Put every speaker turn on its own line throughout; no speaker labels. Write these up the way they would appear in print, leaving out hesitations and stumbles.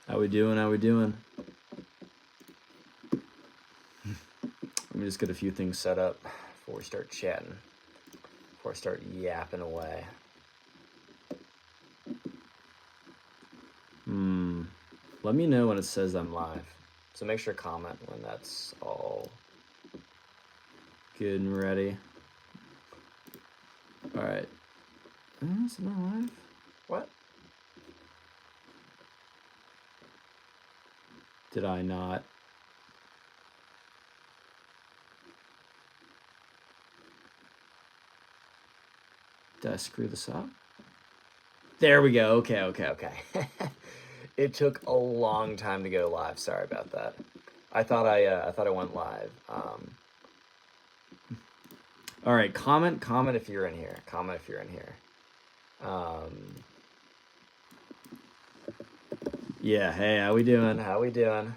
How we doing? How we doing? Let me just get a few things set up before we start chatting. Before I start yapping away. Let me know when it says I'm live. So make sure to comment when that's all good and ready. All right. Is it not live? What? Did I not? Did I screw this up? There we go. Okay. It took a long time to go live. Sorry about that. I thought I went live. All right, comment if you're in here. Comment if you're in here. Yeah. Hey, how we doing? How we doing?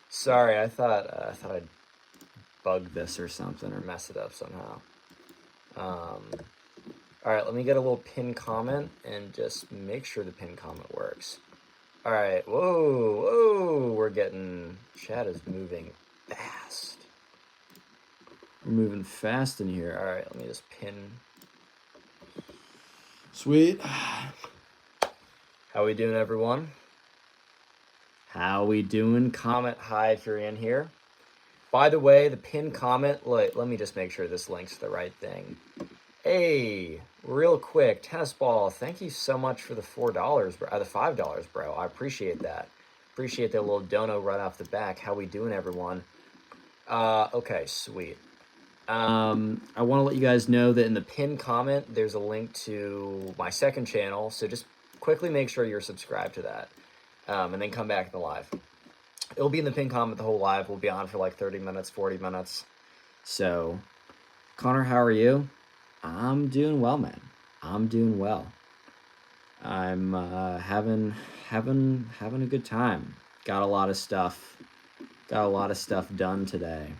Sorry, I thought I'd bug this or something or mess it up somehow. All right, let me get a little pin comment and just make sure the pin comment works. All right, whoa, we're getting, chat is moving fast. We're moving fast in here. All right, let me just pin. Sweet. How we doing, everyone? How we doing? Comment hi if you're in here. By the way, the pin comment, let me just make sure this links to the right thing. Hey, real quick, Tennis Ball, thank you so much for the $4, the $5, bro. I appreciate that. Appreciate that little dono right off the back. How we doing, everyone? Okay, sweet. I want to let you guys know that in the pinned comment, there's a link to my second channel. So just quickly make sure you're subscribed to that, and then come back to the live. It'll be in the pinned comment the whole live. We'll be on for like 30 minutes, 40 minutes. So, Connor, how are you? I'm doing well, man. I'm doing well. I'm having a good time. Got a lot of stuff done today.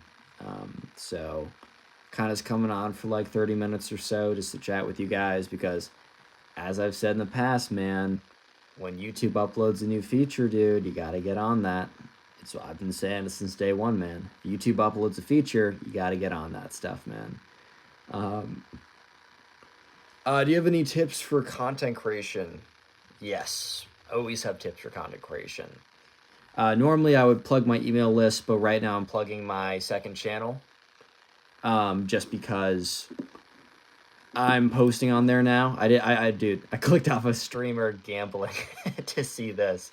So kind of coming on for like 30 minutes or so just to chat with you guys, because as I've said in the past, man, when YouTube uploads a new feature, dude, you got to get on that. It's what I've been saying since day one, man. YouTube uploads a feature, you got to get on that stuff, man. Do you have any tips for content creation? Yes, always have tips for content creation. Normally I would plug my email list, but right now I'm plugging my second channel. Just because I'm posting on there now. I clicked off a streamer gambling to see this.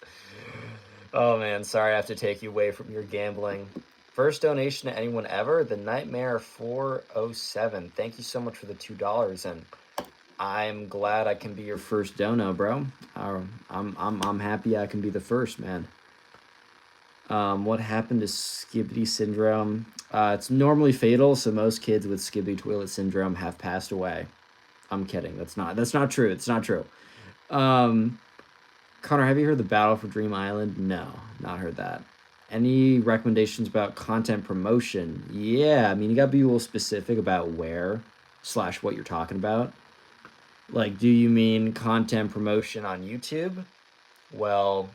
Oh man, sorry I have to take you away from your gambling. First donation to anyone ever, the Nightmare 407. Thank you so much for the $2, and I'm glad I can be your first dono, bro. I'm happy I can be the first, man. What happened to Skibbity syndrome? It's normally fatal, so most kids with Skibbity toilet syndrome have passed away. I'm kidding. That's not true. It's not true. Connor, have you heard the Battle for Dream Island? No, not heard that. Any recommendations about content promotion? Yeah, I mean, you gotta be a little specific about where/what you're talking about. Like, do you mean content promotion on YouTube? Well,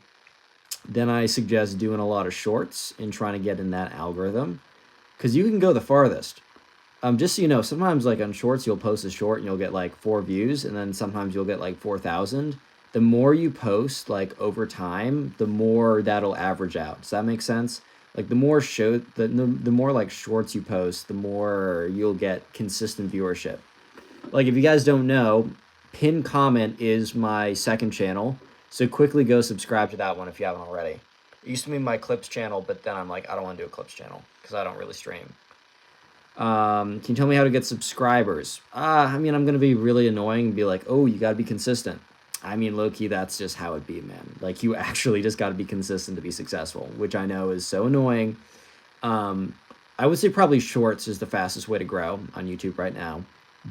then I suggest doing a lot of shorts and trying to get in that algorithm, because you can go the farthest. Just so you know, sometimes like on shorts, you'll post a short and you'll get like 4 views, and then sometimes you'll get like 4,000. The more you post like over time, the more that'll average out. Does that make sense? Like the more the more like shorts you post, the more you'll get consistent viewership. Like if you guys don't know, pinned comment is my second channel. So quickly go subscribe to that one if you haven't already. It used to be my clips channel, but then I'm like, I don't want to do a clips channel because I don't really stream. Can you tell me how to get subscribers? I mean, I'm going to be really annoying and be like, oh, you got to be consistent. I mean, low-key, that's just how it be, man. Like, you actually just got to be consistent to be successful, which I know is so annoying. I would say probably shorts is the fastest way to grow on YouTube right now.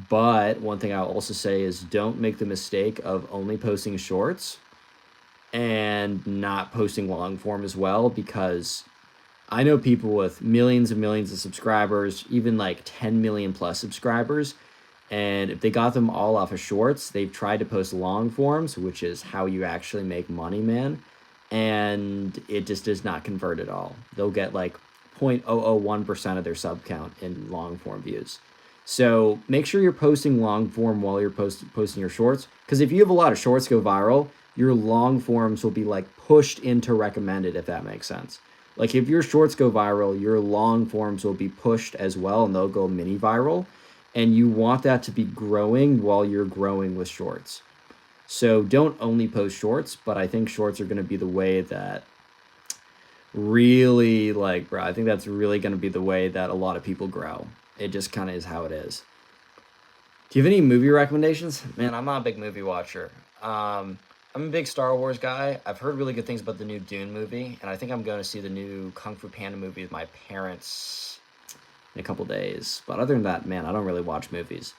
But one thing I'll also say is don't make the mistake of only posting shorts and not posting long form as well, because I know people with millions and millions of subscribers, even like 10 million plus subscribers, And if they got them all off of shorts, they've tried to post long forms, which is how you actually make money, man. And it just does not convert at all. They'll get like 0.001% of their sub count in long form views. So make sure you're posting long form while you're posting your shorts. Because if you have a lot of shorts go viral, your long forms will be like pushed into recommended, if that makes sense. Like if your shorts go viral, your long forms will be pushed as well and they'll go mini viral. And you want that to be growing while you're growing with shorts. So don't only post shorts, but I think shorts are going to be the way that really, like, bro, I think that's really going to be the way that a lot of people grow. It just kind of is how it is. Do you have any movie recommendations? Man, I'm not a big movie watcher. I'm a big Star Wars guy. I've heard really good things about the new Dune movie, and I think I'm going to see the new Kung Fu Panda movie with my parents in a couple days. But other than that, man, I don't really watch movies.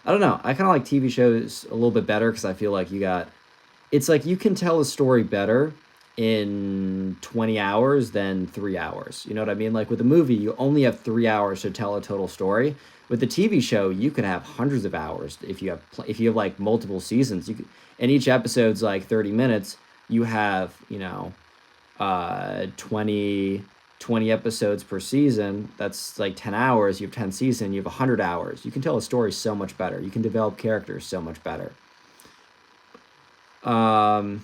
I don't know. I kind of like TV shows a little bit better because I feel like it's like you can tell a story better in 20 hours than 3 hours. You know what I mean? Like with a movie, you only have 3 hours to tell a total story. With a TV show, you could have hundreds of hours if you have like multiple seasons. And each episode's like 30 minutes. You have 20 episodes per season. That's like 10 hours. You have 10 seasons. You have 100 hours. You can tell a story so much better. You can develop characters so much better. Can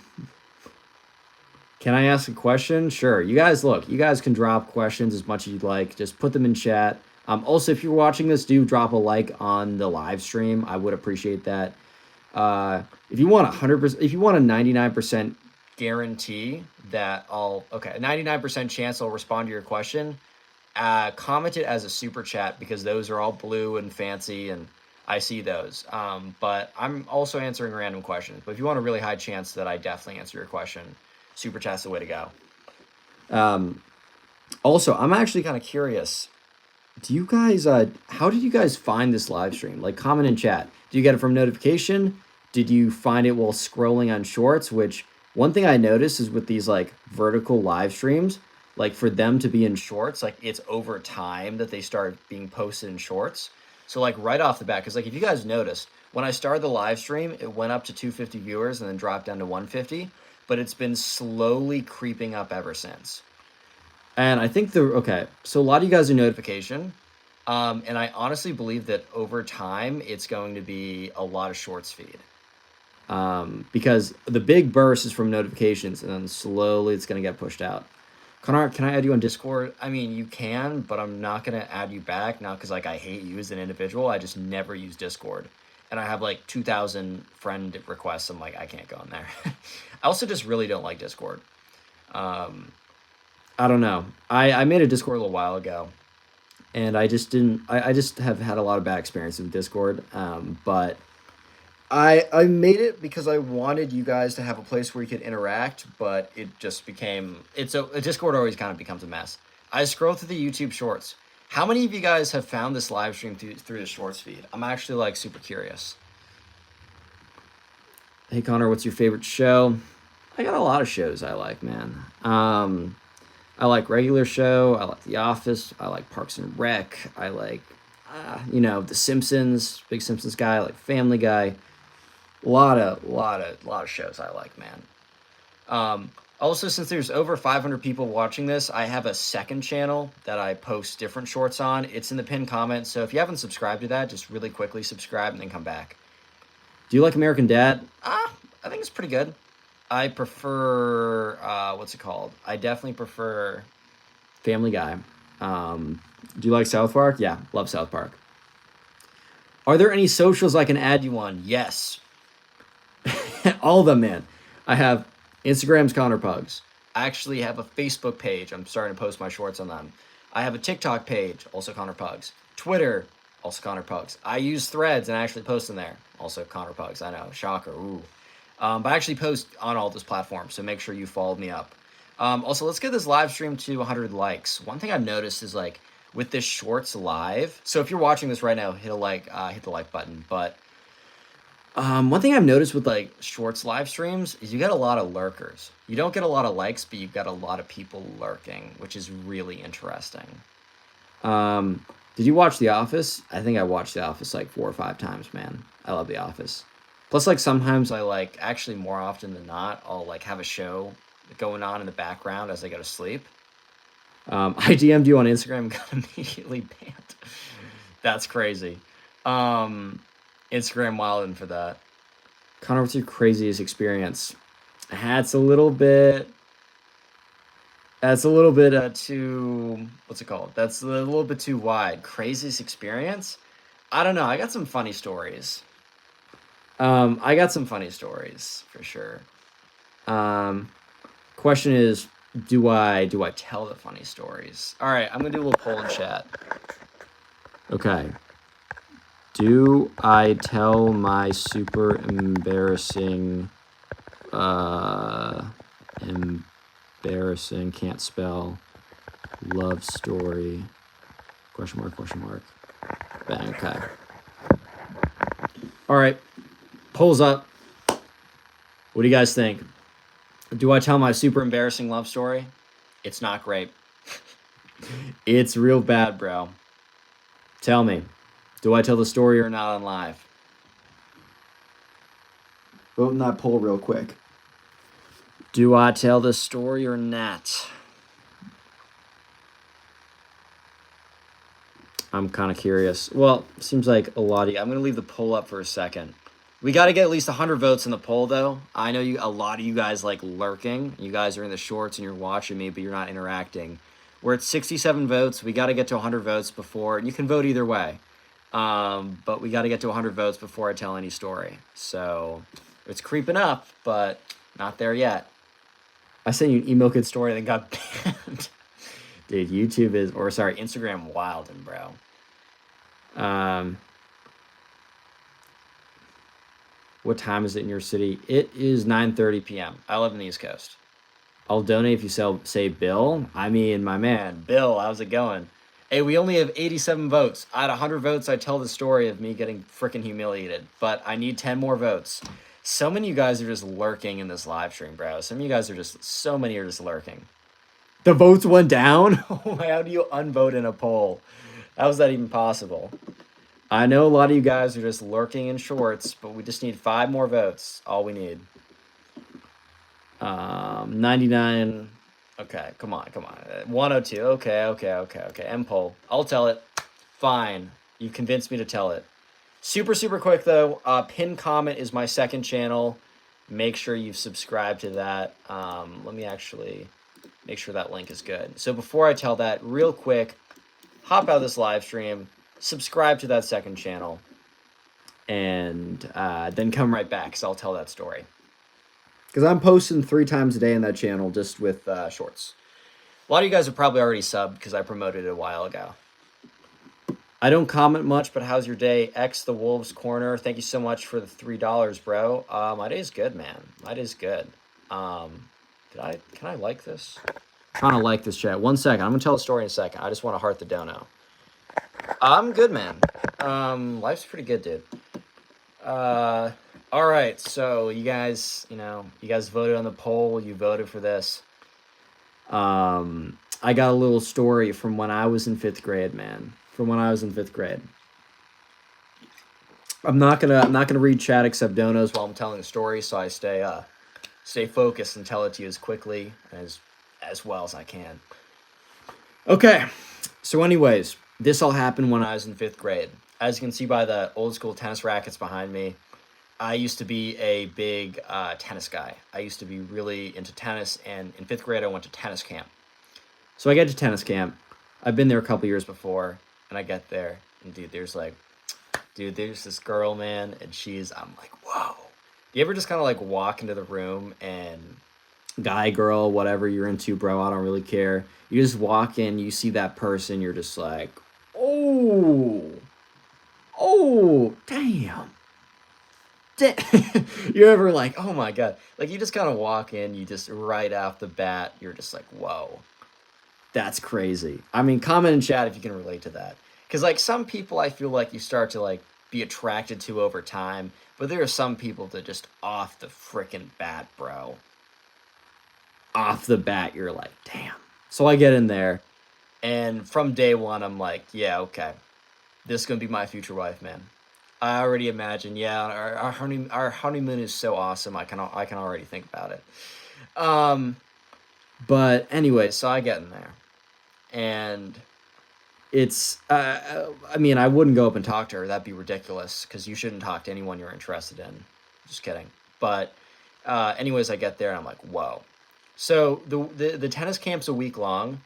I ask a question? Sure. You guys can drop questions as much as you'd like. Just put them in chat. Also, if you're watching this, do drop a like on the live stream. I would appreciate that. If you want 100%, if you want a 99% guarantee that a 99% chance I'll respond to your question, comment it as a super chat because those are all blue and fancy and I see those. But I'm also answering random questions. But if you want a really high chance that I definitely answer your question, super chat's the way to go. Also, I'm actually kind of curious. Do you guys, how did you guys find this live stream? Like, comment in chat. Do you get it from notification? Did you find it while scrolling on shorts? Which, one thing I noticed is with these, like, vertical live streams, like, for them to be in shorts, like, it's over time that they start being posted in shorts. So, like, right off the bat, because, like, if you guys noticed, when I started the live stream, it went up to 250 viewers and then dropped down to 150, but it's been slowly creeping up ever since. And I think so a lot of you guys are notification. And I honestly believe that over time, it's going to be a lot of shorts feed. Because the big burst is from notifications and then slowly it's going to get pushed out. Connor, can I add you on Discord? I mean, you can, but I'm not going to add you back now because like I hate you as an individual. I just never use Discord. And I have like 2,000 friend requests. I'm like, I can't go in there. I also just really don't like Discord. I don't know. I made a Discord a little while ago, and I just didn't. I just have had a lot of bad experiences with Discord. But I made it because I wanted you guys to have a place where you could interact, but it just became a Discord always kind of becomes a mess. I scroll through the YouTube Shorts. How many of you guys have found this live stream through the Shorts feed? I'm actually like super curious. Hey Connor, what's your favorite show? I got a lot of shows I like, man. I like Regular Show. I like The Office. I like Parks and Rec. I like, The Simpsons. Big Simpsons guy. I like Family Guy. A lot of shows I like, man. Also, since there's over 500 people watching this, I have a second channel that I post different shorts on. It's in the pinned comment. So if you haven't subscribed to that, just really quickly subscribe and then come back. Do you like American Dad? I think it's pretty good. I prefer, what's it called? I definitely prefer Family Guy. Do you like South Park? Yeah, love South Park. Are there any socials I can add you on? Yes. All of them, man. I have Instagram's Connor Pugs. I actually have a Facebook page. I'm starting to post my shorts on them. I have a TikTok page, also Connor Pugs. Twitter, also Connor Pugs. I use Threads and actually post in there, also Connor Pugs. I know, shocker, ooh. But I actually post on all those platforms, so make sure you follow me up. Also, let's get this live stream to 100 likes. One thing I've noticed is like with this shorts live. So if you're watching this right now, hit the like button. But one thing I've noticed with like shorts live streams is you get a lot of lurkers. You don't get a lot of likes, but you've got a lot of people lurking, which is really interesting. Did Did you watch The Office? I think I watched The Office like 4 or 5 times, man. I love The Office. Plus, like, sometimes I like, actually more often than not, I'll like have a show going on in the background as I go to sleep. I DM'd you on Instagram and got immediately banned. That's crazy. Instagram wilding for that. Connor, what's your craziest experience? That's a little bit. That's a little bit too. What's it called? That's a little bit too wide. Craziest experience? I don't know. I got some funny stories. I got some funny stories for sure. Question is, do I tell the funny stories? All right, I'm gonna do a little poll in chat. Okay. Do I tell my super embarrassing, can't spell, love story? Question mark, question mark. Bang, okay. All right, polls up. What do you guys think? Do I tell my super embarrassing love story? It's not great. It's real bad, bro. Tell me, do I tell the story or not on live? Vote in that poll real quick. Do I tell the story or not? I'm kind of curious. Well, seems like a lot of you. I'm going to leave the poll up for a second. We got to get at least 100 votes in the poll, though. I know a lot of you guys like lurking. You guys are in the shorts and you're watching me, but you're not interacting. We're at 67 votes. We got to get to 100 votes before. And you can vote either way. But we got to get to 100 votes before I tell any story. So it's creeping up, but not there yet. I sent you an email kid story that got banned. Dude, Instagram wildin', bro. What time is it in your city? It is 9:30 p.m. I live in the East Coast. I'll donate if you say Bill. I mean, my man, Bill, how's it going? Hey, we only have 87 votes. Out of 100 votes, I tell the story of me getting freaking humiliated. But I need 10 more votes. So many of you guys are just lurking in this live stream, bro. So many are just lurking. The votes went down? How do you unvote in a poll? How is that even possible? I know a lot of you guys are just lurking in shorts, but we just need 5 more votes. All we need. 99. Okay, come on. 102. Okay. End poll. I'll tell it. Fine. You convinced me to tell it. Super quick, though. Pin comment is my second channel. Make sure you've subscribed to that. Let me actually make sure that link is good. So before I tell that, real quick, hop out of this live stream, subscribe to that second channel, and then come right back because I'll tell that story. Because I'm posting 3 times a day in that channel just with shorts. A lot of you guys are probably already subbed because I promoted it a while ago. I don't comment much, but how's your day? X the Wolves Corner. Thank you so much for the $3, bro. My day's good, man. My day's good. Can I like this? I'm trying to like this chat. 1 second. I'm gonna tell a story in a second. I just want to heart the dono. I'm good, man. Life's pretty good, dude. All right. So you guys voted on the poll. You voted for this. I got a little story from when I was in 5th grade, man. From when I was in 5th grade. I'm not gonna read chat except donos while I'm telling the story, so I stay focused and tell it to you as quickly as well as I can. Okay. So anyways, this all happened when I was in 5th grade. As you can see by the old school tennis rackets behind me, I used to be a big tennis guy. I used to be really into tennis, and in 5th grade I went to tennis camp. So I get to tennis camp. I've been there a couple years before, and I get there, and there's this girl, man, and I'm like, whoa. You ever just kind of like walk into the room and guy, girl, whatever you're into, bro, I don't really care. You just walk in, you see that person, you're just like, oh, damn. You're ever like, oh my God. Like you just kind of walk in, you just right off the bat, you're just like, whoa, that's crazy. I mean, comment in chat if you can relate to that. Because like some people I feel like you start to like be attracted to over time, but there are some people that just off the freaking bat, bro. Off the bat, you're like, damn. So I get in there, and from day one, I'm like, yeah, okay. this is gonna be my future wife, man. I already imagine. Yeah, our honeymoon is so awesome. I can already think about it. Um, but anyway, so I get in there, and it's I mean, I wouldn't go up and talk to her. That'd be ridiculous because you shouldn't talk to anyone you're interested in. Just kidding. But anyways, I get there and I'm like, whoa. So the tennis camp's a week long,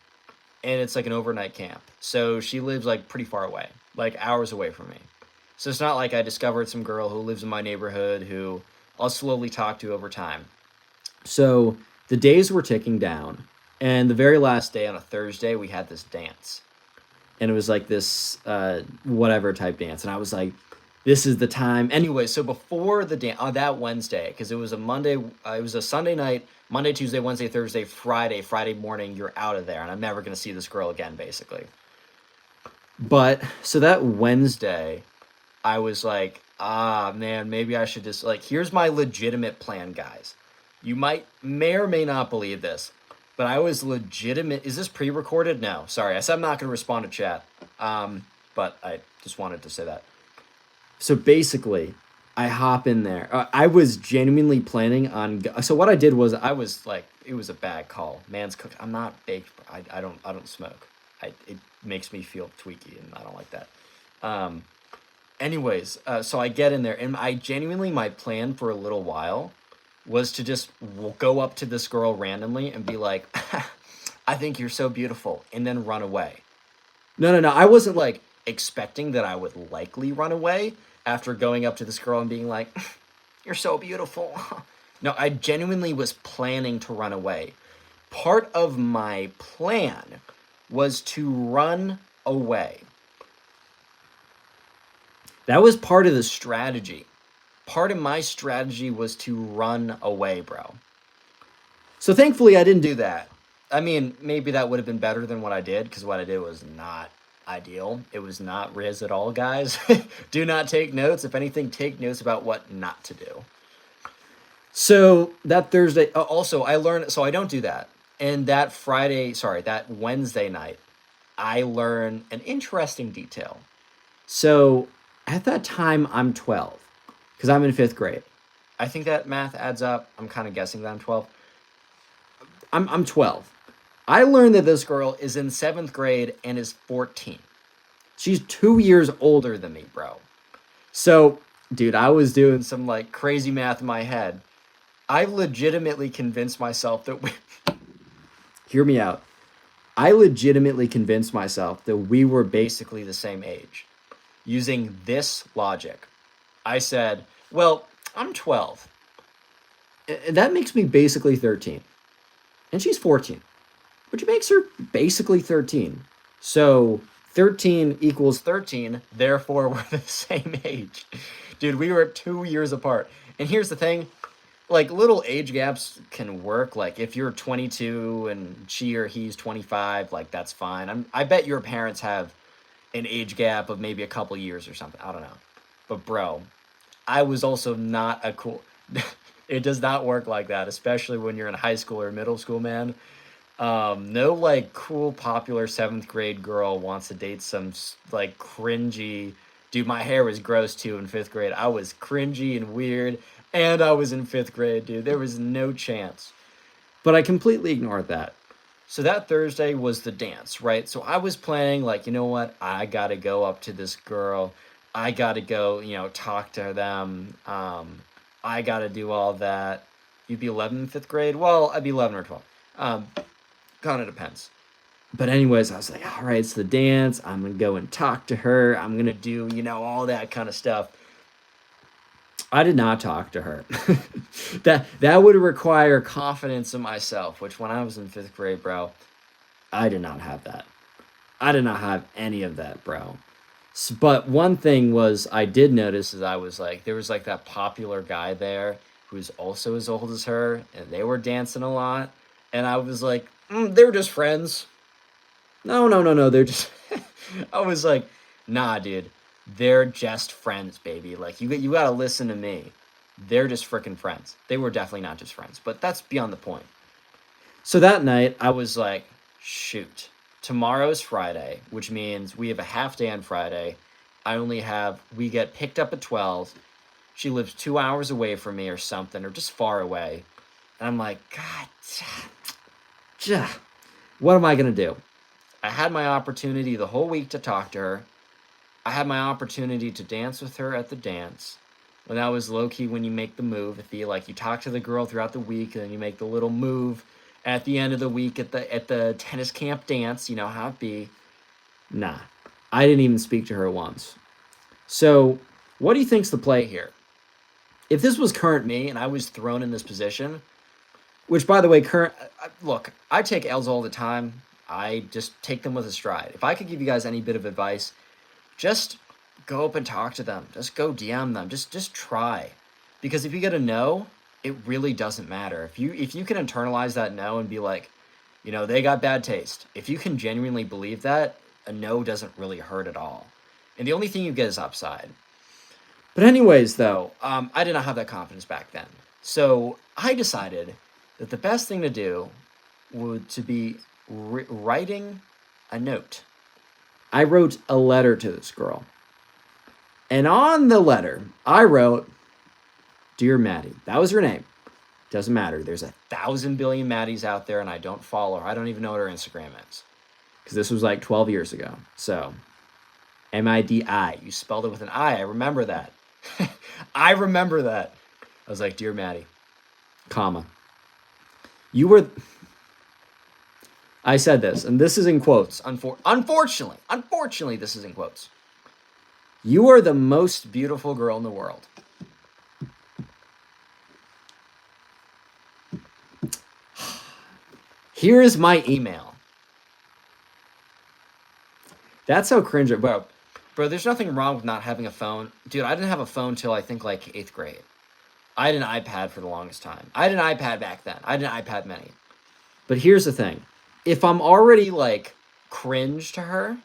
and it's like an overnight camp. So she lives like pretty far away, like hours away from me. So it's not like I discovered some girl who lives in my neighborhood who I'll slowly talk to over time. So the days were ticking down, and the very last day on a Thursday, we had this dance, and it was like this whatever type dance, and I was like, this is the time. Anyway, so before the dance on that Wednesday, because it was a Monday, it was a Sunday night, Monday, Tuesday, Wednesday, Thursday, Friday morning, you're out of there, and I'm never gonna see this girl again, basically. But so that Wednesday, I was like, ah, man, maybe I should just like, here's my legitimate plan, guys. You may or may not believe this, but I was legitimate. Is this pre-recorded? No, sorry. I said I'm not going to respond to chat. But I just wanted to say that. So basically, I hop in there. I was genuinely planning on. So what I did was I was like, it was a bad call. Man's cooked. I'm not baked. I don't smoke. It makes me feel tweaky, and I don't like that. Anyways, so I get in there, and I genuinely, my plan for a little while was to just go up to this girl randomly and be like, I think you're so beautiful, and then run away. No. I wasn't like expecting that I would likely run away after going up to this girl and being like, you're so beautiful. No, I genuinely was planning to run away. Part of my plan was to run away. That was part of the strategy. Part of my strategy was to run away, bro. So thankfully, I didn't do that. I mean, maybe that would have been better than what I did, because what I did was not ideal. It was not Riz at all, guys. Do not take notes. If anything, take notes about what not to do. So that Thursday, also, I learned, so I don't do that. And that that Wednesday night, I learned an interesting detail. So at that time, I'm 12, because I'm in 5th grade. I think that math adds up. I'm kind of guessing that I'm 12. I'm 12. I learned that this girl is in 7th grade and is 14. She's 2 years older than me, bro. So, dude, I was doing some like crazy math in my head. I legitimately convinced myself that hear me out. I legitimately convinced myself that we were basically the same age. Using this logic, I said, well, I'm 12. That makes me basically 13. And she's 14, which makes her basically 13. So 13 equals 13, therefore we're the same age. Dude, we were 2 years apart. And here's the thing, like little age gaps can work. Like if you're 22 and she or he's 25, like that's fine. I bet your parents have an age gap of maybe a couple years or something. I don't know. But bro, I was also not a cool... It does not work like that, especially when you're in high school or middle school, man. No, like, cool, popular 7th grade girl wants to date some, like, cringy... Dude, my hair was gross, too, in 5th grade. I was cringy and weird, and I was in 5th grade, dude. There was no chance. But I completely ignored that. So that Thursday was the dance, right? So I was planning, like, you know what? I gotta go up to this girl. I gotta go, talk to them. I gotta do all that. You'd be 11 in 5th grade? Well, I'd be 11 or 12. Kind of depends. But anyways, I was like, all right, it's the dance. I'm gonna go and talk to her. I'm gonna do, all that kind of stuff. I did not talk to her. That would require confidence in myself, which when I was in 5th grade, bro, I did not have that. I did not have any of that, bro. But one thing was I did notice is I was like, there was like that popular guy there who's also as old as her, and they were dancing a lot. And I was like, they were just friends. No, they're just... I was like, nah, dude, they're just friends, baby. Like, you gotta listen to me. They're just freaking friends. They were definitely not just friends, but that's beyond the point. So that night, I was like, shoot. Tomorrow's Friday, which means we have a half day on Friday, we get picked up at 12. She lives 2 hours away from me or something, or just far away. And I'm like, God, what am I going to do? I had my opportunity the whole week to talk to her. I had my opportunity to dance with her at the dance. When that was low-key when you make the move. If you talk to the girl throughout the week, and then you make the little move at the end of the week at the tennis camp dance. You know how it be. Nah. I didn't even speak to her once. So, what do you think's the play here? If this was current me and I was thrown in this position, which, by the way, look, I take L's all the time. I just take them with a stride. If I could give you guys any bit of advice, just go up and talk to them. Just go DM them. Just try. Because if you get a no, it really doesn't matter. If you can internalize that no and be like, they got bad taste. If you can genuinely believe that, a no doesn't really hurt at all. And the only thing you get is upside. But anyways, though, I did not have that confidence back then. So I decided that the best thing to do would to be writing a note. I wrote a letter to this girl. And on the letter, I wrote, Dear Maddie. That was her name. Doesn't matter. There's 1,000 billion Maddies out there, and I don't follow her. I don't even know what her Instagram is. Because this was like 12 years ago. So, M-I-D-I. You spelled it with an I. I remember that. I remember that. I was like, Dear Maddie, comma. You were... I said this, and this is in quotes. Unfortunately, this is in quotes. You are the most beautiful girl in the world. Here is my email. That's how cringe it, bro. Bro, there's nothing wrong with not having a phone. Dude, I didn't have a phone till I think like 8th grade. I had an iPad for the longest time. I had an iPad back then. I had an iPad mini. But here's the thing. If I'm already like cringe to her,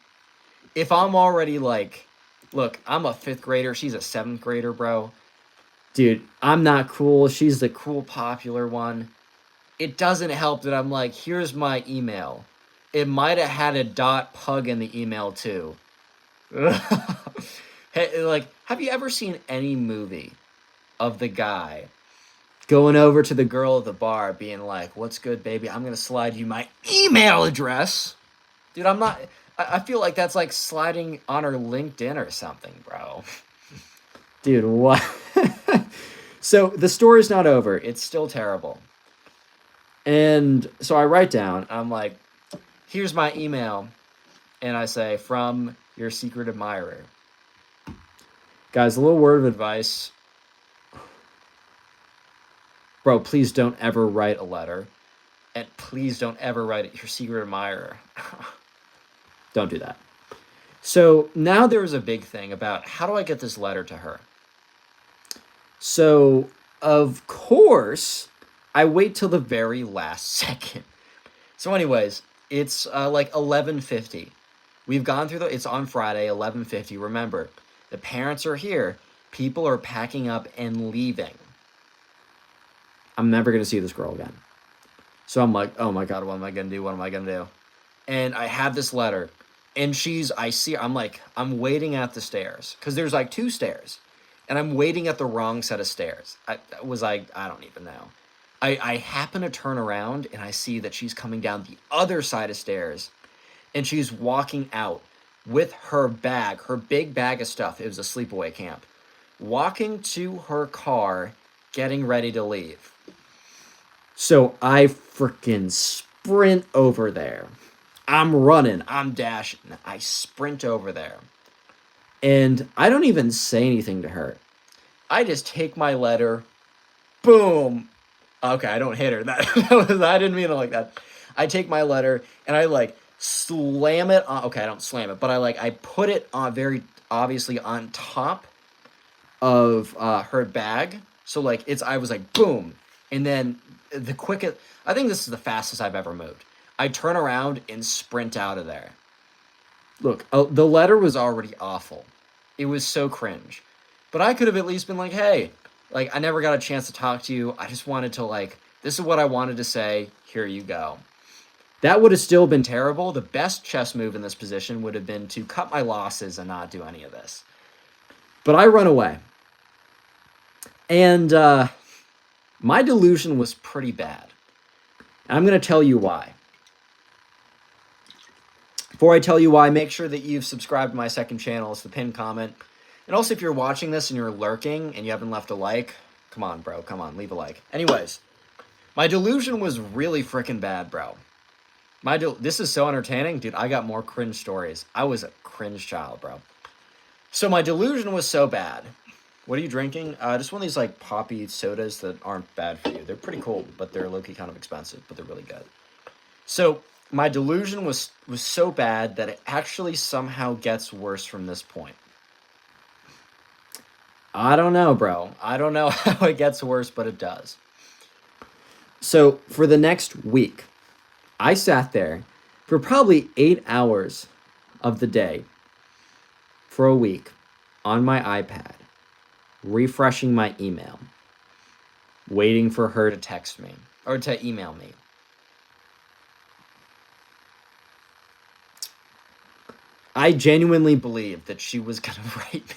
if I'm already like, look, I'm a 5th grader, she's a 7th grader, bro. Dude, I'm not cool. She's the cool, popular one. It doesn't help that I'm like, here's my email. It might have had a .pug in the email too. Hey, like, have you ever seen any movie of the guy going over to the girl at the bar being like, what's good, baby? I'm going to slide you my email address. Dude, I feel like that's like sliding on her LinkedIn or something, bro. Dude, what? So the story's not over. It's still terrible. And so I write down, I'm like, here's my email. And I say, from your secret admirer. Guys, a little word of advice. Bro, please don't ever write a letter. And please don't ever write it, your secret admirer. Don't do that. So now there was a big thing about how do I get this letter to her? So, of course, I wait till the very last second. So anyways, it's like 11:50. We've gone through it's on Friday, 11:50. Remember, the parents are here. People are packing up and leaving. I'm never going to see this girl again. So I'm like, oh my God, what am I going to do? What am I going to do? And I have this letter. And I'm waiting at the stairs. Because there's like 2 stairs. And I'm waiting at the wrong set of stairs. I don't even know. I happen to turn around and I see that she's coming down the other side of stairs. And she's walking out with her bag, her big bag of stuff. It was a sleepaway camp. Walking to her car, getting ready to leave. So I freaking sprint over there. I'm running. I'm dashing. I sprint over there. And I don't even say anything to her. I just take my letter. Boom. Okay, I don't hit her. I didn't mean it like that. I take my letter and I like slam it on. Okay, I don't slam it, but I put it on very obviously on top of her bag. So like I was like boom, and then the quickest. I think this is the fastest I've ever moved. I turn around and sprint out of there. Look, the letter was already awful. It was so cringe. But I could have at least been like, hey, like, I never got a chance to talk to you. I just wanted to, like, this is what I wanted to say. Here you go. That would have still been terrible. The best chess move in this position would have been to cut my losses and not do any of this. But I run away. And my delusion was pretty bad. And I'm going to tell you why. Before I tell you why, make sure that you've subscribed to my second channel. It's the pinned comment. And also, if you're watching this and you're lurking and you haven't left a like, come on, bro. Come on, leave a like. Anyways, my delusion was really freaking bad, bro. This is so entertaining. Dude, I got more cringe stories. I was a cringe child, bro. So my delusion was so bad. What are you drinking? Just one of these, like, poppy sodas that aren't bad for you. They're pretty cool, but they're low-key kind of expensive, but they're really good. So my delusion was so bad that it actually somehow gets worse from this point. I don't know, bro. I don't know how it gets worse, but it does. So for the next week, I sat there for probably 8 hours of the day for a week on my iPad, refreshing my email, waiting for her to text me or to email me. I genuinely believed that she was going to write me.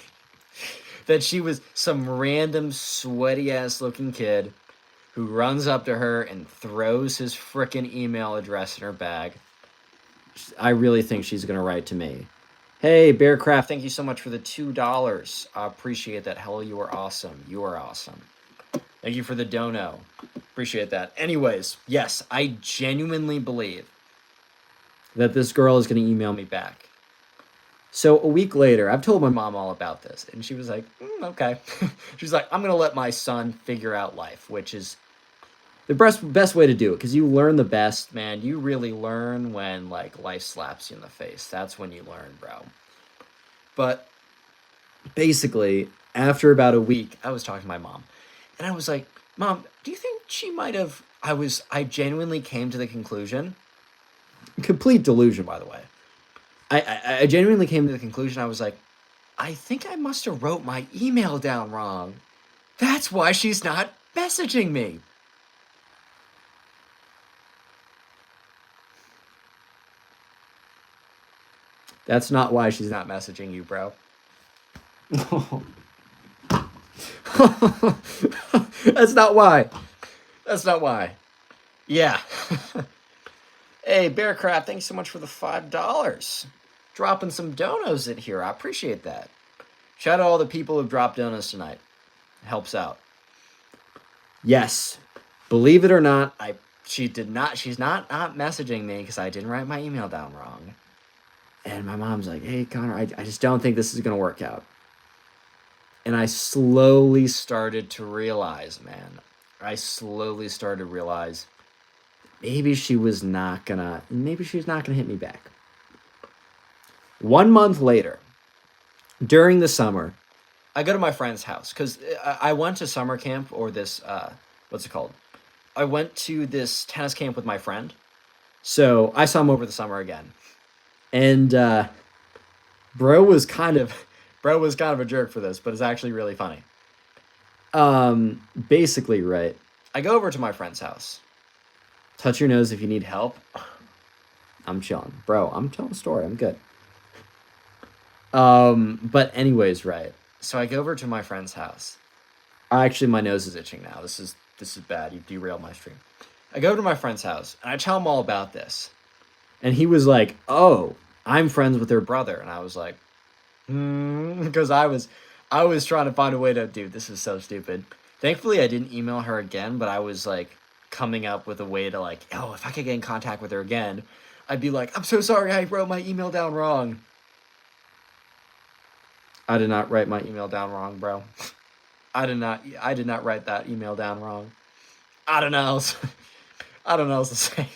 That she was some random sweaty-ass looking kid who runs up to her and throws his frickin' email address in her bag. I really think she's going to write to me. Hey, Bearcraft, thank you so much for the $2. I appreciate that. Hell, you are awesome. You are awesome. Thank you for the dono. Appreciate that. Anyways, yes, I genuinely believe that this girl is going to email me back. So a week later, I've told my mom all about this, and she was like, okay. She's like, I'm going to let my son figure out life, which is the best way to do it, because you learn the best, man. You really learn when, like, life slaps you in the face. That's when you learn, bro. But basically, after about a week, I was talking to my mom, and I was like, Mom, do you think she might have... I genuinely came to the conclusion, complete delusion, by the way. I genuinely came to the conclusion, I was like, I think I must have wrote my email down wrong. That's why she's not messaging me. That's not why she's not messaging you, bro. That's not why. That's not why. Yeah. Hey, Bearcraft, thanks so much for the $5. Dropping some donos in here. I appreciate that. Shout out all the people who've dropped donos tonight. It helps out. Yes. Believe it or not, she's not messaging me because I didn't write my email down wrong. And my mom's like, hey, Connor, I just don't think this is going to work out. And I slowly started to realize, man. Maybe she's not gonna hit me back. 1 month later, during the summer, I go to my friend's house because I went to summer camp, or this, what's it called? I went to this tennis camp with my friend. So I saw him over the summer again. And bro was kind of a jerk for this, but it's actually really funny. Basically, right. I go over to my friend's house. Touch your nose if you need help. I'm chilling. Bro, I'm telling a story. I'm good. But anyways, right. So I go over to my friend's house. Actually, my nose is itching now. This is bad. You've derailed my stream. I go to my friend's house, and I tell him all about this. And he was like, oh, I'm friends with her brother. And I was like, because I was trying to find a way to, dude, this is so stupid. Thankfully, I didn't email her again, but I was, like, coming up with a way to, like, oh, if I could get in contact with her again, I'd be like, I'm so sorry, I wrote my email down wrong. I did not write my email down wrong, bro. I did not write that email down wrong. I don't know what else to say.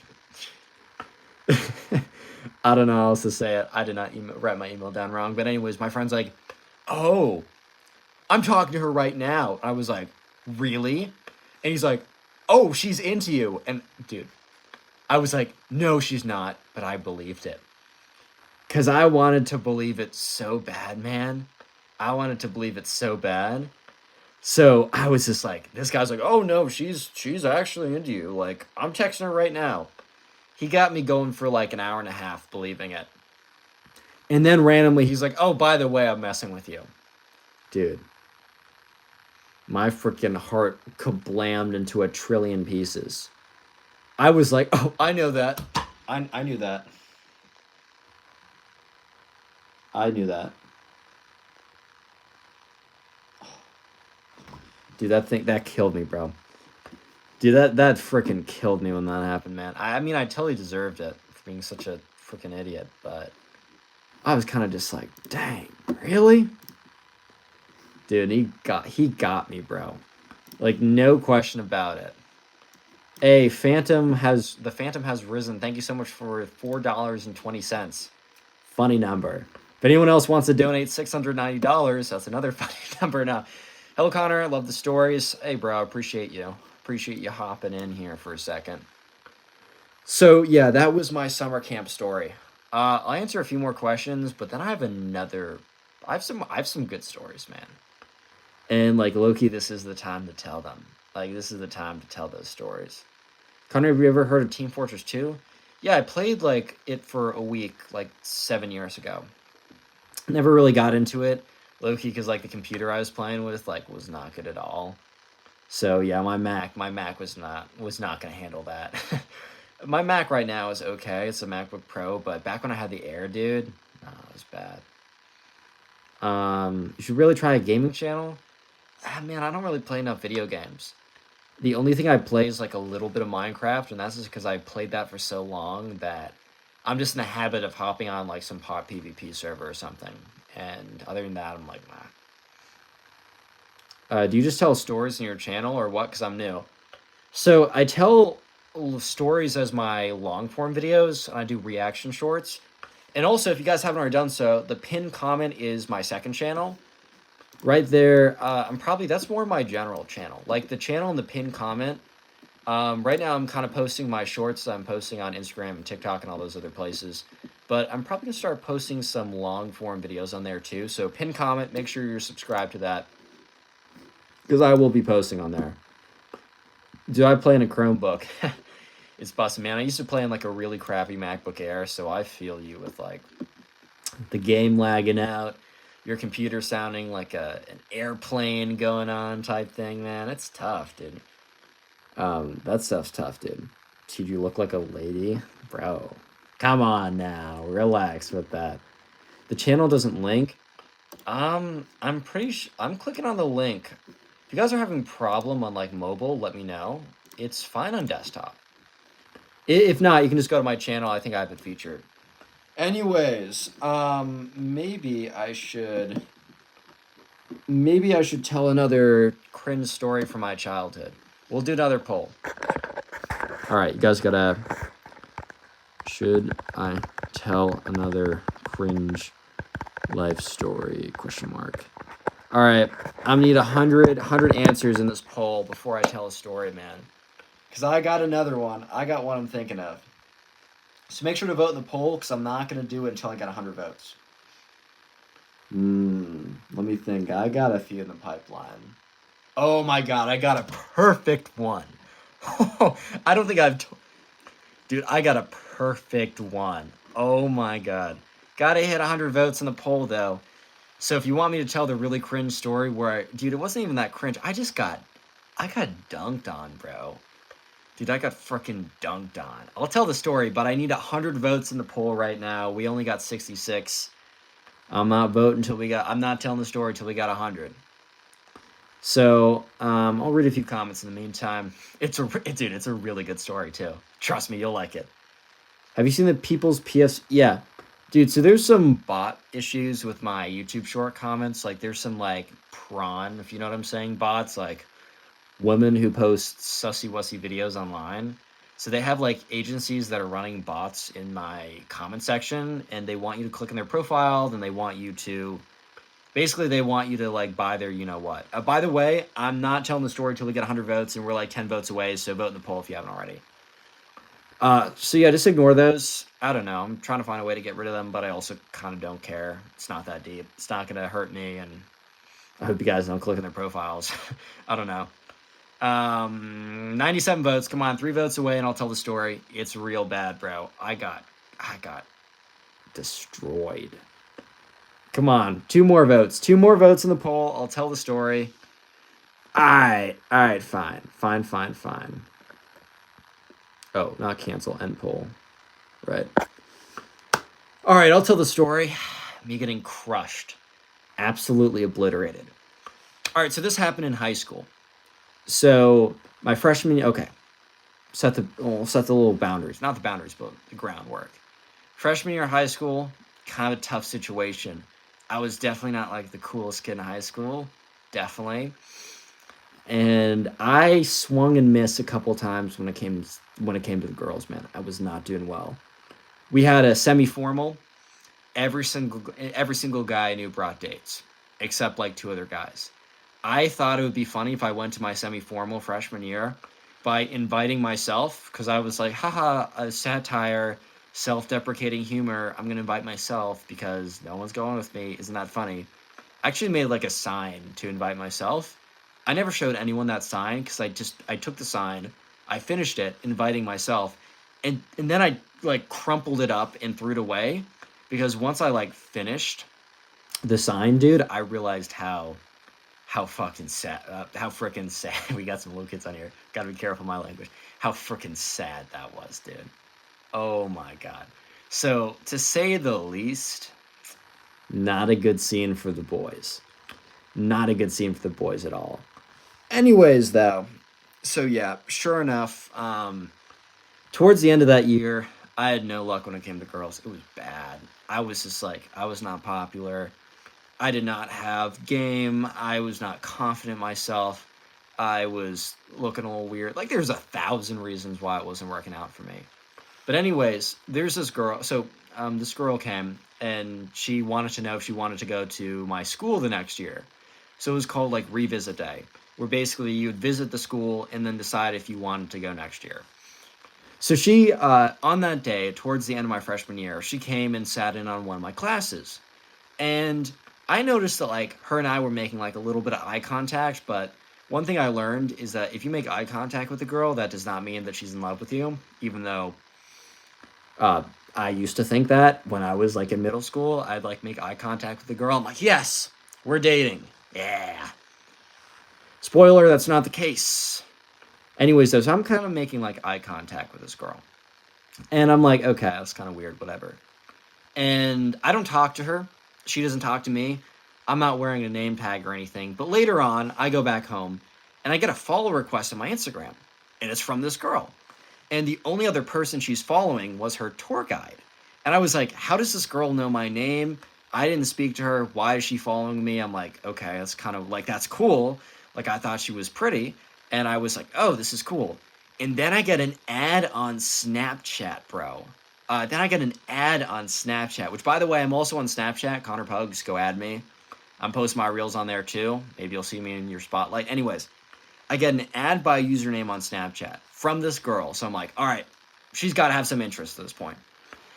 I don't know how else to say it. I did not write my email down wrong. But anyways, my friend's like, oh, I'm talking to her right now. I was like, really? And he's like, oh, she's into you. And dude, I was like, no, she's not. But I believed it. Because I wanted to believe it so bad, man. I wanted to believe it so bad. So I was just like, this guy's like, oh no, she's actually into you. Like, I'm texting her right now. He got me going for like an hour and a half believing it. And then randomly he's like, oh, by the way, I'm messing with you. Dude, my freaking heart kablammed into a trillion pieces. I was like, oh, I know that. I knew that. I knew that. Dude, that killed me, bro. Dude, that freaking killed me when that happened, man. I mean, I totally deserved it for being such a freaking idiot, but I was kind of just like, dang, really? Dude, he got me, bro. Like, no question about it. Hey, the Phantom has risen. Thank you so much for $4.20. Funny number. If anyone else wants to donate $690, that's another funny number now. Hello, Connor. I love the stories. Hey, bro, appreciate you. Appreciate you hopping in here for a second. So, yeah, that was my summer camp story. I'll answer a few more questions, but then I have another. I have some good stories, man. And like Loki, this is the time to tell them. Like this is the time to tell those stories. Connor, have you ever heard of Team Fortress 2? Yeah, I played like it for a week, like 7 years ago. Never really got into it, Loki, because like the computer I was playing with like was not good at all. So yeah, my Mac was not gonna handle that. My Mac right now is okay. It's a MacBook Pro, but back when I had the Air, dude, no, it was bad. You should really try a gaming channel. Ah, man, I don't really play enough video games. The only thing I play is like a little bit of Minecraft, and that's just because I played that for so long that I'm just in the habit of hopping on like some pot PvP server or something. And other than that, I'm like, nah. Do you just tell stories in your channel or what? Because I'm new. So I tell stories as my long form videos, and I do reaction shorts. And also, if you guys haven't already done so, the pinned comment is my second channel. Right there, that's more my general channel. Like the channel and the pinned comment. Right now, I'm kind of posting my shorts. I'm posting on Instagram and TikTok and all those other places. But I'm probably going to start posting some long form videos on there too. So pinned comment, make sure you're subscribed to that. Because I will be posting on there. Do I play in a Chromebook? It's busted, man. I used to play in like a really crappy MacBook Air, so I feel you with like the game lagging out, your computer sounding like an airplane going on type thing, man. It's tough, dude. That stuff's tough, dude. Did you look like a lady? Bro, come on now. Relax with that. The channel doesn't link. I'm I'm clicking on the link. If you guys are having problem on like mobile, let me know. It's fine on desktop. If not, you can just go to my channel. I think I have it featured. Anyways, maybe I should tell another cringe story from my childhood. We'll do another poll. All right, you guys gotta. Should I tell another cringe life story? Question mark. All right, I'm gonna need 100 answers in this poll before I tell a story, man. Because I got another one. I got one I'm thinking of. So make sure to vote in the poll, because I'm not going to do it until I get 100 votes. Let me think. I got a few in the pipeline. Oh my god, I got a perfect one. I don't think Dude, I got a perfect one. Oh my god. Gotta hit 100 votes in the poll, though. So if you want me to tell the really cringe story where dude, it wasn't even that cringe. I got dunked on, bro. Dude, I got freaking dunked on. I'll tell the story, but I need 100 votes in the poll right now. We only got 66. I'm not voting I'm not telling the story until we got 100. So, I'll read a few comments in the meantime. Dude, it's a really good story too. Trust me, you'll like it. Have you seen the People's PS? Yeah. Dude, so there's some bot issues with my YouTube short comments. Like, there's some, like, prawn, if you know what I'm saying, bots, like, women who post sussy-wussy videos online. So they have, like, agencies that are running bots in my comment section, and they want you to click on their profile, then they want you to... Basically, they want you to, like, buy their you-know-what. By the way, I'm not telling the story until we get 100 votes, and we're, like, 10 votes away, so vote in the poll if you haven't already. So yeah, just ignore those. I don't know. I'm trying to find a way to get rid of them, but I also kind of don't care. It's not that deep. It's not going to hurt me, and I hope you guys don't click on their profiles. I don't know. 97 votes. Come on, 3 votes away, and I'll tell the story. It's real bad, bro. I got destroyed. Come on, 2 more votes. 2 more votes in the poll. I'll tell the story. All right, fine. Oh, not cancel, end poll. Right. All right, I'll tell the story. Me getting crushed, absolutely obliterated. All right, so this happened in high school. So my freshman, okay, set the little boundaries, not the boundaries, but the groundwork. Freshman year of high school, kind of a tough situation. I was definitely not like the coolest kid in high school, definitely. And I swung and missed a couple times when it came to the girls, man. I was not doing well. We had a semi-formal. Every single guy I knew brought dates, except like 2 other guys. I thought it would be funny if I went to my semi-formal freshman year by inviting myself, because I was like, haha, a satire, self-deprecating humor. I'm gonna invite myself because no one's going with me. Isn't that funny? I actually made like a sign to invite myself. I never showed anyone that sign because I took the sign, I finished it, inviting myself, and then I like crumpled it up and threw it away because once I like finished the sign, dude, I realized how fucking sad, how freaking sad. We got some little kids on here. Got to be careful my language. How freaking sad that was, dude. Oh my god. So to say the least, not a good scene for the boys. Not a good scene for the boys at all. Anyways, though, so yeah, sure enough, towards the end of that year, I had no luck when it came to girls. It was bad. I was just like, I was not popular. I did not have game. I was not confident in myself. I was looking a little weird. Like, there's 1,000 reasons why it wasn't working out for me. But anyways, there's this girl. So this girl came and she wanted to know if she wanted to go to my school the next year. So it was called like revisit day, where basically you would visit the school and then decide if you wanted to go next year. So she, on that day, towards the end of my freshman year, she came and sat in on one of my classes. And I noticed that like her and I were making like a little bit of eye contact, but one thing I learned is that if you make eye contact with a girl, that does not mean that she's in love with you, even though I used to think that when I was like in middle school. I'd like make eye contact with a girl. I'm like, yes, we're dating. Yeah. Spoiler, that's not the case. Anyways, though, so I'm kind of making like eye contact with this girl. And I'm like, okay, that's kind of weird, whatever. And I don't talk to her. She doesn't talk to me. I'm not wearing a name tag or anything. But later on, I go back home and I get a follow request on my Instagram. And it's from this girl. And the only other person she's following was her tour guide. And I was like, how does this girl know my name? I didn't speak to her. Why is she following me? I'm like, okay, that's kind of like, that's cool. Like, I thought she was pretty. And I was like, oh, this is cool. And then I get an ad on Snapchat, bro. Then I get an ad on Snapchat, which, by the way, I'm also on Snapchat. Connor Pugs, go add me. I'm posting my reels on there, too. Maybe you'll see me in your spotlight. Anyways, I get an ad by username on Snapchat from this girl. So I'm like, all right, she's got to have some interest at this point.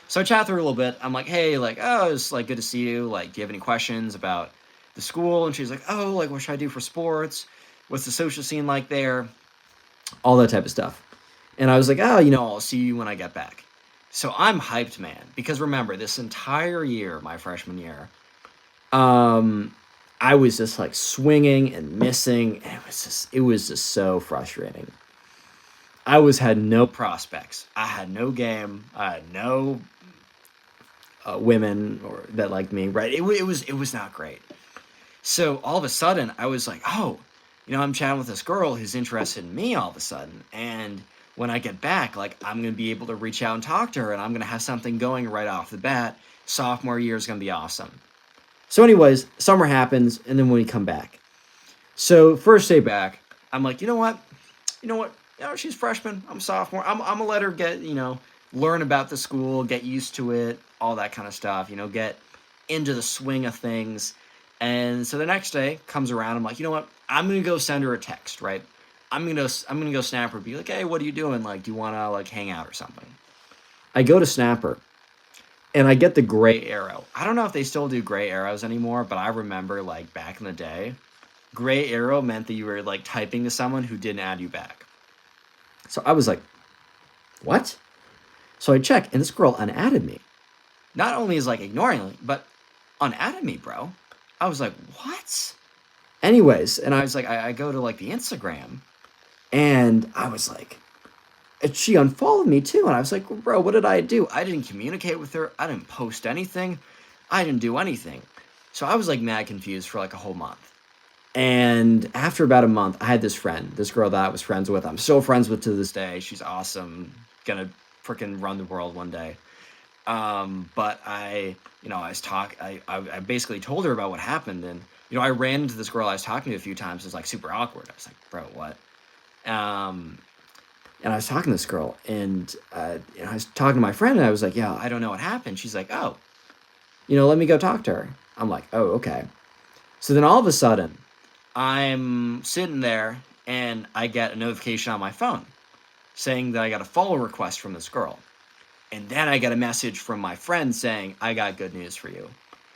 So I chat through a little bit. I'm like, hey, like, oh, it's like good to see you. Like, do you have any questions about the school? And she's like, oh, like, what should I do for sports? What's the social scene like there? All that type of stuff. And I was like, oh, I'll see you when I get back. So I'm hyped, man, because remember, this entire year, my freshman year, I was just like swinging and missing, and it was just so frustrating. Had no prospects. I had no game. I had no women or that liked me. Right? It was not great. So all of a sudden, I was like, oh, I'm chatting with this girl who's interested in me all of a sudden, and when I get back, like, I'm going to be able to reach out and talk to her, and I'm going to have something going right off the bat. Sophomore year is going to be awesome. So anyways, summer happens, and then we come back. So first day back, I'm like, you know what? She's freshman. I'm sophomore. I'm going to let her get, learn about the school, get used to it, all that kind of stuff, get into the swing of things. And so the next day comes around. I'm like, you know what? I'm going to go send her a text, right? I'm gonna go snap her, be like, hey, what are you doing? Like, do you wanna like hang out or something? I go to snap her, and I get the gray arrow. I don't know if they still do gray arrows anymore, but I remember like back in the day, gray arrow meant that you were like typing to someone who didn't add you back. So I was like, what? So I check, and this girl unadded me. Not only is like ignoring me, but unadded me, bro. I was like, what? Anyways, and I was like, I go to like the Instagram, and I was like, and she unfollowed me too. And I was like, bro, what did I do? I didn't communicate with her. I didn't post anything. I didn't do anything. So I was like mad confused for like a whole month. And after about a month, I had this friend, this girl that I was friends with. I'm still friends with to this day. She's awesome. Gonna freaking run the world one day. But I was I basically told her about what happened, and I ran into this girl I was talking to a few times. It was like super awkward. I was like, bro, what? Um, and I was talking to this girl, and I was talking to my friend, and I was like, yeah, I don't know what happened. She's like, oh, let me go talk to her. I'm like, oh, okay. So then all of a sudden, I'm sitting there, and I get a notification on my phone saying that I got a follow request from this girl. And then I got a message from my friend saying, I got good news for you.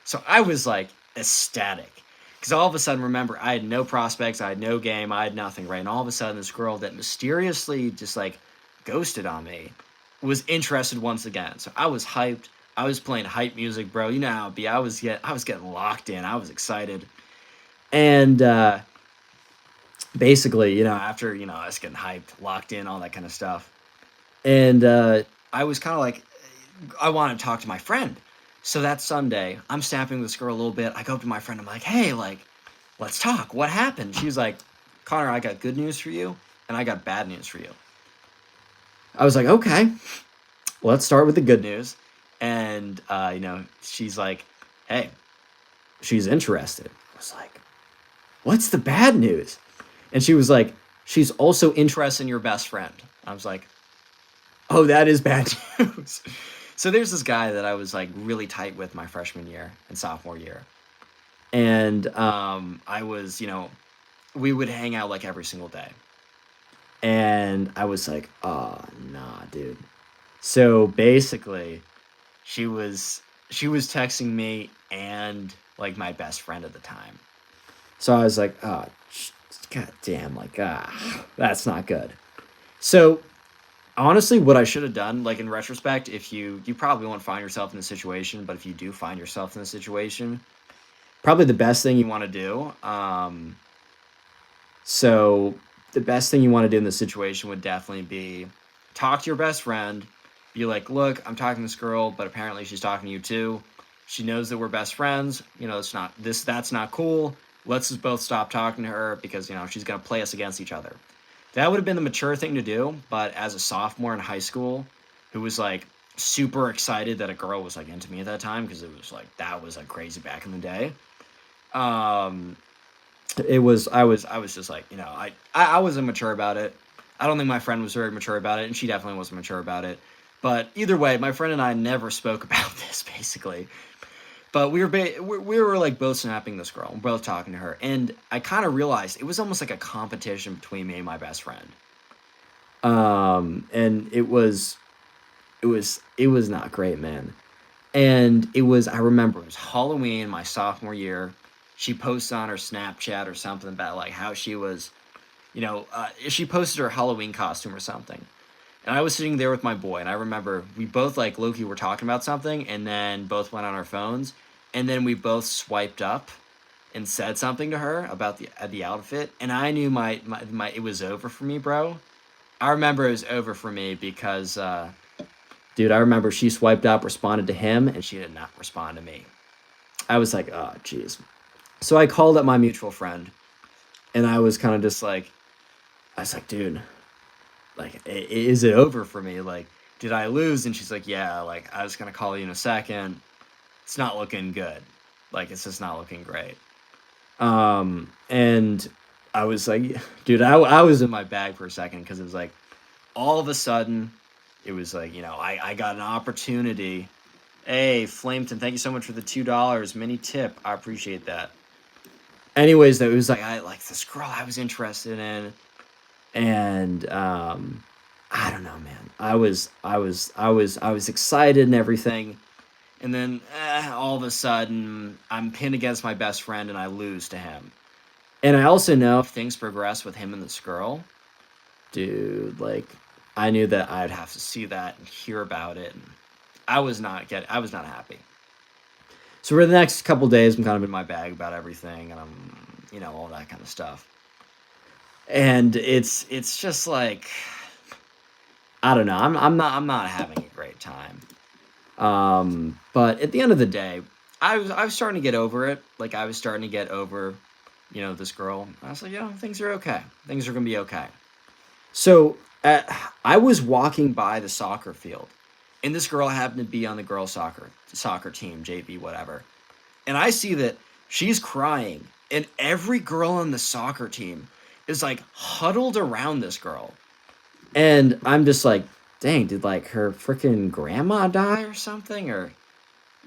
So I was like ecstatic. Because all of a sudden, remember, I had no prospects, I had no game, I had nothing, right? And all of a sudden, this girl that mysteriously just like ghosted on me was interested once again. So I was hyped. I was playing hype music, bro. You know how it be. I was getting locked in. I was excited. And basically, after, I was getting hyped, locked in, all that kind of stuff. And I was kind of like, I want to talk to my friend. So that Sunday, I'm snapping with this girl a little bit. I go up to my friend. I'm like, hey, like, let's talk. What happened? She was like, Connor, I got good news for you, and I got bad news for you. I was like, okay, let's start with the good news. And, she's like, hey, she's interested. I was like, what's the bad news? And she was like, she's also interested in your best friend. I was like, oh, that is bad news. So there's this guy that I was like really tight with my freshman year and sophomore year. And I was, we would hang out like every single day. And I was like, oh, nah, dude. So basically, she was texting me and like my best friend at the time. So I was like, oh, god damn, like, that's not good. So honestly, what I should have done, like in retrospect, if you probably won't find yourself in a situation, but if you do find yourself in a situation, probably the best thing you want to do. So the best thing you want to do in this situation would definitely be talk to your best friend. Be like, look, I'm talking to this girl, but apparently she's talking to you too. She knows that we're best friends. That's not cool. Let's just both stop talking to her because, she's going to play us against each other. That would have been the mature thing to do, but as a sophomore in high school who was like super excited that a girl was like into me at that time because it was like that was like crazy back in the day. I was just like, I wasn't mature about it. I don't think my friend was very mature about it, and she definitely wasn't mature about it. But either way, my friend and I never spoke about this basically. But we were like both snapping this girl, both talking to her, and I kind of realized it was almost like a competition between me and my best friend. And it was not great, man. And I remember it was Halloween, my sophomore year. She posted on her Snapchat or something about like how she was, she posted her Halloween costume or something. And I was sitting there with my boy, and I remember we both like Loki were talking about something, and then both went on our phones, and then we both swiped up and said something to her about the outfit, and I knew my it was over for me, bro. I remember it was over for me because, dude, I remember she swiped up, responded to him, and she did not respond to me. I was like, oh, jeez. So I called up my mutual friend, and I was kind of just like, dude, like, is it over for me? Like, did I lose? And she's like, yeah, like, I was going to call you in a second. It's not looking good. Like, it's just not looking great. And I was like, dude, I was in my bag for a second because it was like, all of a sudden, it was like, I got an opportunity. Hey, Flameton, thank you so much for the $2 mini tip. I appreciate that. Anyways, though, it was like, I like this girl I was interested in. And I don't know, man. I was excited and everything, and then all of a sudden I'm pinned against my best friend and I lose to him. And I also know if things progress with him and this girl, dude, like I knew that I'd have to see that and hear about it. And I was not happy. So for the next couple days, I'm kind of in my bag about everything, and all that kind of stuff. And it's just like, I don't know. I'm not having a great time. But at the end of the day, I was starting to get over it. Like I was starting to get over, this girl. I was like, things are okay. Things are gonna be okay. So I was walking by the soccer field, and this girl happened to be on the girls' soccer team, JV, whatever. And I see that she's crying, and every girl on the soccer team is like huddled around this girl. And I'm just like, dang, did like her freaking grandma die or something? Or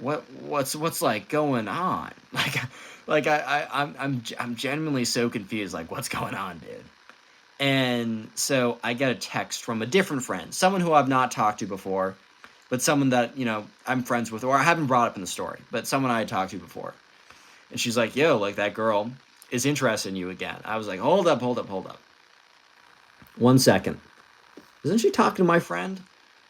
what's like going on? I'm genuinely so confused, like what's going on, dude? And so I get a text from a different friend, someone who I've not talked to before, but someone that, I'm friends with, or I haven't brought up in the story, but someone I had talked to before. And she's like, yo, like that girl is interested in you again. I was like, hold up, hold up, hold up. 1 second. Isn't she talking to my friend?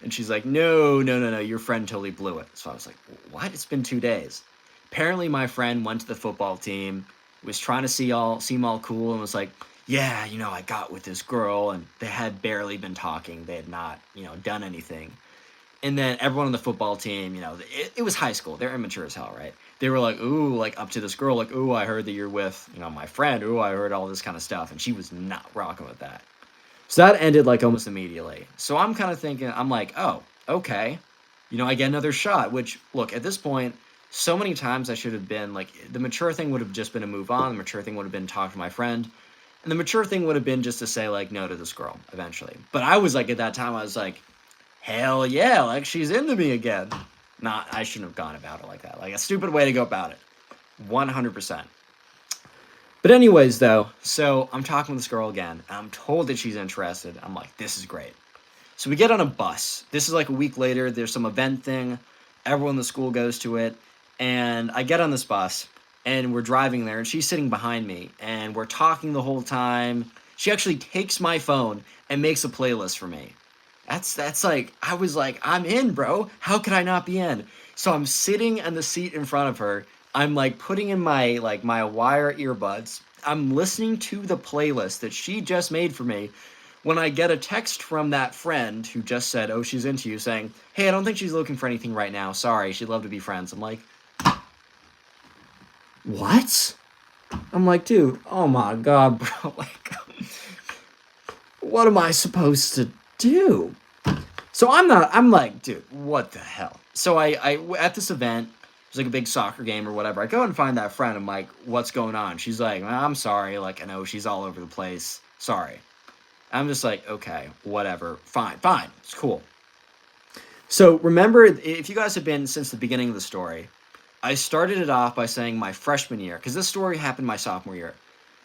And she's like, no, no, no, no, your friend totally blew it. So I was like, what? It's been 2 days. Apparently my friend went to the football team, was trying to seem all cool, and was like, yeah, I got with this girl, and they had barely been talking. They had not, done anything. And then everyone on the football team, it was high school. They're immature as hell, right? They were like, ooh, like up to this girl, like, ooh, I heard that you're with, my friend. Ooh, I heard all this kind of stuff. And she was not rocking with that. So that ended like almost immediately. So I'm kind of thinking, I'm like, oh, okay. I get another shot, which, look, at this point, so many times I should have been like, the mature thing would have just been to move on. The mature thing would have been talk to my friend. And the mature thing would have been just to say, like, no to this girl eventually. But I was like, at that time, I was like, hell yeah, like she's into me again. I shouldn't have gone about it like that. Like a stupid way to go about it. 100%. But anyways, though, so I'm talking with this girl again, and I'm told that she's interested. I'm like, this is great. So we get on a bus. This is like a week later. There's some event thing. Everyone in the school goes to it. And I get on this bus, and we're driving there, and she's sitting behind me, and we're talking the whole time. She actually takes my phone and makes a playlist for me. That's like, I was like, I'm in, bro. How could I not be in? So I'm sitting in the seat in front of her. I'm like putting in my wire earbuds. I'm listening to the playlist that she just made for me when I get a text from that friend who just said, oh, she's into you, saying, hey, I don't think she's looking for anything right now. Sorry, she'd love to be friends. I'm like, what? I'm like, dude, oh my God, bro. Like, what am I supposed to do? So I'm like, dude, what the hell? So I at this event, it was like a big soccer game or whatever. I go and find that friend. I'm like, what's going on? She's like, I'm sorry. Like, I know she's all over the place. Sorry. I'm just like, okay, whatever. Fine. It's cool. So remember, if you guys have been since the beginning of the story, I started it off by saying my freshman year, because this story happened my sophomore year.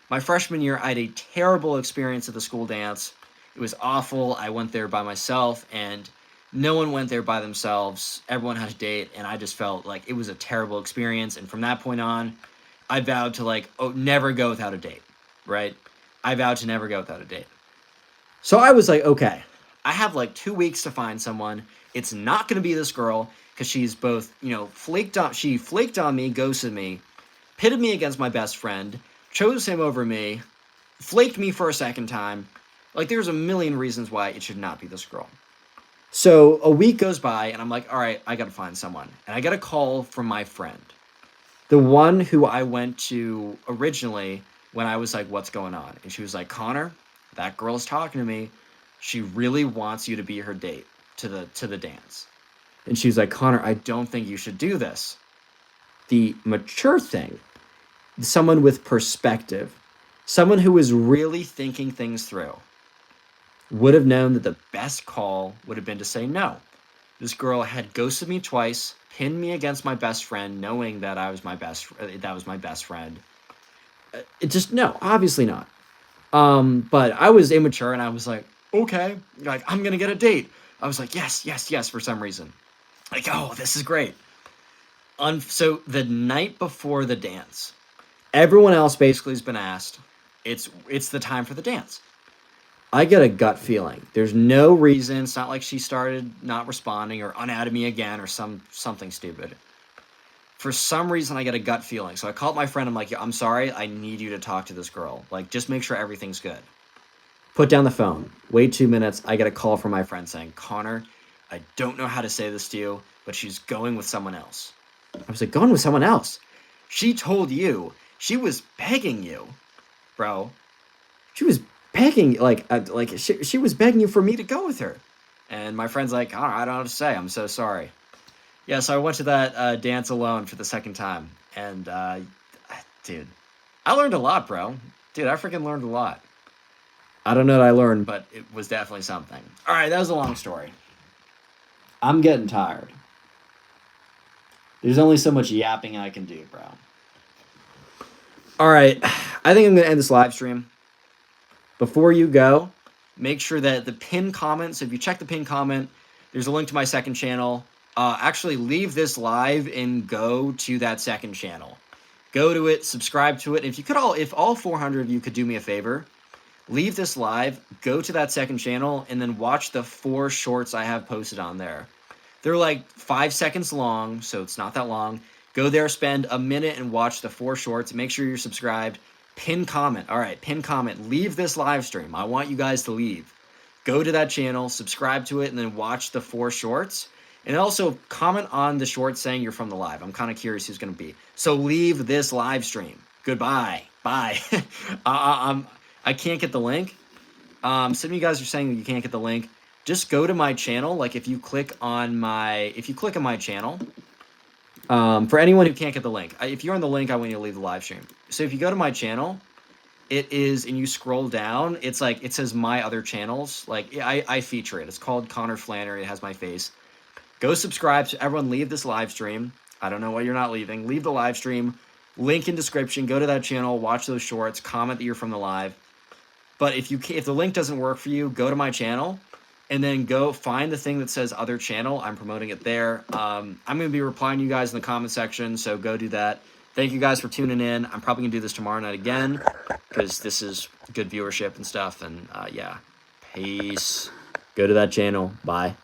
My freshman year, I had a terrible experience at the school dance. It was awful. I went there by myself, and no one went there by themselves. Everyone had a date, and I just felt like it was a terrible experience. And from that point on, I vowed to never go without a date, right? I vowed to never go without a date. So I was like, okay, I have like 2 weeks to find someone. It's not going to be this girl because she's both, she flaked on me, ghosted me, pitted me against my best friend, chose him over me, flaked me for a second time. Like, there's a million reasons why it should not be this girl. So a week goes by, and I'm like, all right, I got to find someone. And I get a call from my friend, the one who I went to originally when I was like, what's going on? And she was like, Connor, that girl's talking to me. She really wants you to be her date to the dance. And she was like, Connor, I don't think you should do this. The mature thing, someone with perspective, someone who is really thinking things through, would have known that the best call would have been to say no. This girl had ghosted me twice, pinned me against my best friend, knowing that that was my best friend. It just, no, obviously not. But I was immature, and I was like, okay, like, I'm gonna get a date. I was like, yes, for some reason. Like, oh, this is great. So the night before the dance, everyone else basically has been asked, it's the time for the dance. I get a gut feeling. There's no reason. It's not like she started not responding or unadded me again or something stupid. For some reason, I get a gut feeling. So I called my friend. I'm like, I'm sorry. I need you to talk to this girl. Like, just make sure everything's good. Put down the phone. Wait 2 minutes. I get a call from my friend saying, Connor, I don't know how to say this to you, but she's going with someone else. I was like, going with someone else? She told you. She was begging you, bro. She was begging, she was begging you for me to go with her. And my friend's like, I don't know what to say. I'm so sorry. Yeah, so I went to that dance alone for the second time. And, dude, I learned a lot, bro. Dude, I freaking learned a lot. I don't know what I learned, but it was definitely something. All right, that was a long story. I'm getting tired. There's only so much yapping I can do, bro. All right, I think I'm going to end this live stream. Before you go, make sure that the pinned comment, so if you check the pinned comment, there's a link to my second channel. Actually, leave this live and go to that second channel. Go to it, subscribe to it. If all 400 of you could do me a favor, leave this live, go to that second channel, and then watch the 4 shorts I have posted on there. They're like 5 seconds long, so it's not that long. Go there, spend a minute, and watch the 4 shorts. Make sure you're subscribed. Pin comment. All right, pin comment. Leave this live stream. I want you guys to leave. Go to that channel, subscribe to it, and then watch the 4 shorts. And also comment on the shorts saying you're from the live. I'm kind of curious who's going to be. So leave this live stream. Goodbye. Bye. I can't get the link. Some of you guys are saying that you can't get the link. Just go to my channel. Like if you click on my channel, for anyone who can't get the link, if you're on the link, I want you to leave the live stream. So if you go to my channel, it is, and you scroll down, it's like, it says my other channels. Like I feature it. It's called Connor Flannery. It has my face. Go subscribe. So everyone leave this live stream. I don't know why you're not leaving. Leave the live stream. Link in description. Go to that channel. Watch those shorts. Comment that you're from the live. But if the link doesn't work for you, go to my channel and then go find the thing that says other channel. I'm promoting it there. I'm going to be replying to you guys in the comment section, so go do that. Thank you guys for tuning in. I'm probably going to do this tomorrow night again because this is good viewership and stuff. And yeah, peace. Go to that channel. Bye.